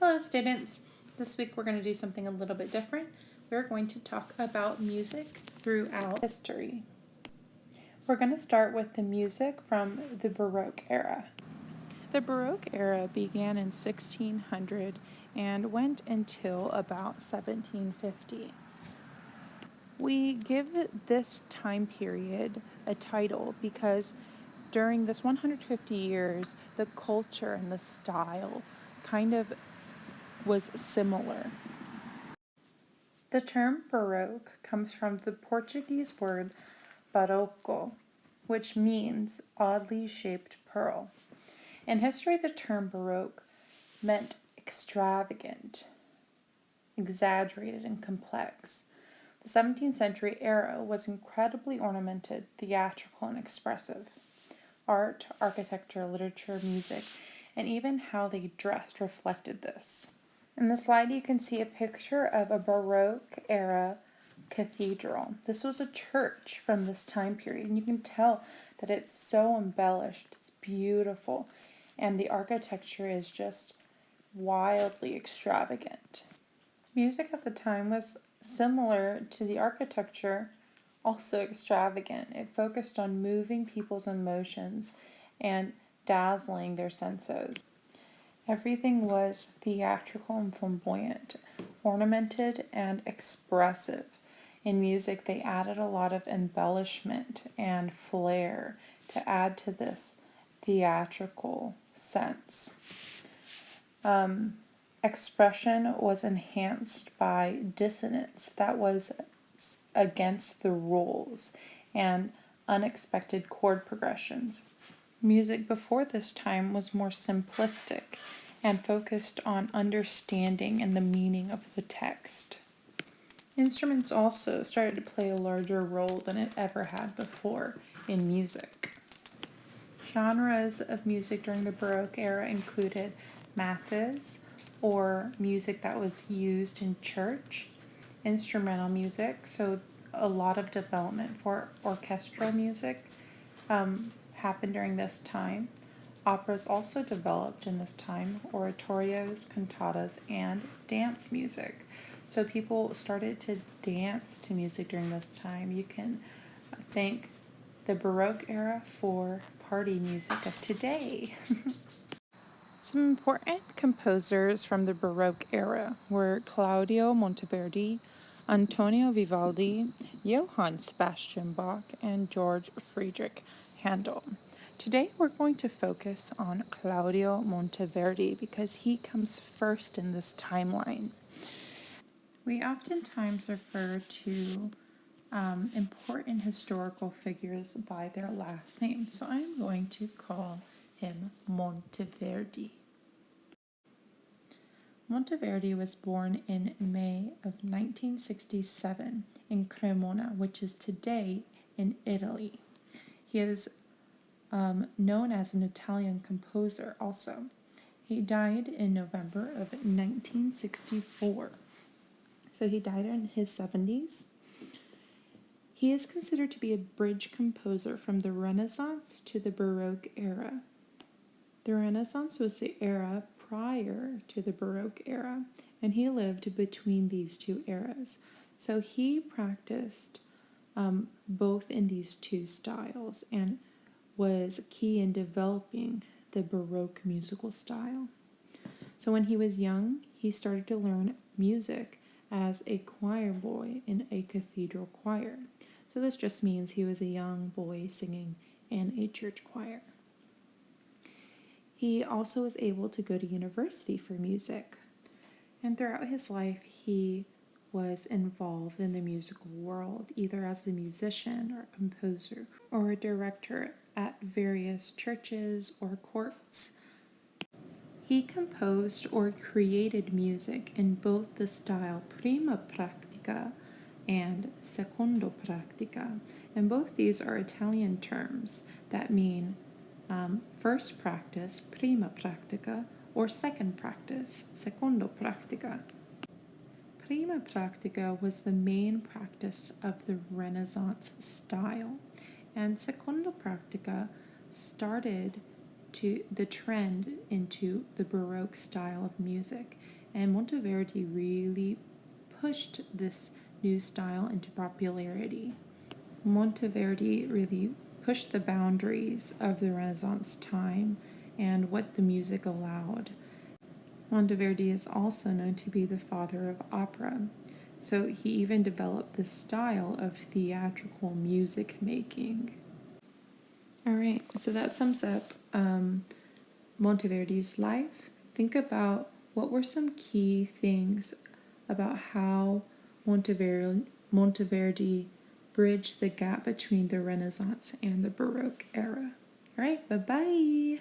Hello students! This week we're going to do something a little bit different. We're going to talk about music throughout history. We're going to start with the music from the Baroque era. The Baroque era began in 1600 and went until about 1750. We give this time period a title because during this 150 years, the culture and the style kind of was similar. The term Baroque comes from the Portuguese word barroco, which means oddly shaped pearl. In history, the term Baroque meant extravagant, exaggerated, and complex. The 17th century era was incredibly ornamented, theatrical, and expressive. Art, architecture, literature, music, and even how they dressed reflected this. In the slide, you can see a picture of a Baroque Era Cathedral. This was a church from this time period, and you can tell that it's so embellished. It's beautiful, and the architecture is just wildly extravagant. Music at the time was similar to the architecture, also extravagant. It focused on moving people's emotions and dazzling their senses. Everything was theatrical and flamboyant, ornamented and expressive. In music, they added a lot of embellishment and flair to add to this theatrical sense. Expression was enhanced by dissonance that was against the rules and unexpected chord progressions. Music before this time was more simplistic and focused on understanding and the meaning of the text. Instruments also started to play a larger role than it ever had before in music. Genres of music during the Baroque era included masses, or music that was used in church, instrumental music, so a lot of development for orchestral music happened during this time. Operas also developed in this time, oratorios, cantatas, and dance music. So people started to dance to music during this time. You can thank the Baroque era for party music of today. Some important composers from the Baroque era were Claudio Monteverdi, Antonio Vivaldi, Johann Sebastian Bach, and George Friedrich Handel. Today we're going to focus on Claudio Monteverdi because he comes first in this timeline. We oftentimes refer to important historical figures by their last name, so I'm going to call him Monteverdi. Monteverdi was born in May of 1967 in Cremona, which is today in Italy. He is known as an Italian composer also. He died in November of 1964. So he died in his 70s. He is considered to be a bridge composer from the Renaissance to the Baroque era. The Renaissance was the era prior to the Baroque era, and he lived between these two eras. So he practiced both in these two styles and was key in developing the Baroque musical style. So when he was young, he started to learn music as a choir boy in a cathedral choir. So this just means he was a young boy singing in a church choir. He also was able to go to university for music. And throughout his life, he was involved in the musical world, either as a musician or a composer or a director at various churches or courts. He composed or created music in both the style prima pratica and secondo pratica, and both these are Italian terms that mean first practice, prima pratica, or second practice, secondo pratica. Prima pratica was the main practice of the Renaissance style, and secondo pratica started the trend into the Baroque style of music, And Monteverdi really pushed this new style into popularity. Monteverdi really pushed the boundaries of the Renaissance time and what the music allowed. Monteverdi is also known to be the father of opera, so he even developed this style of theatrical music making. Alright, so that sums up Monteverdi's life. Think about what were some key things about how Monteverdi bridged the gap between the Renaissance and the Baroque era. Alright, bye-bye!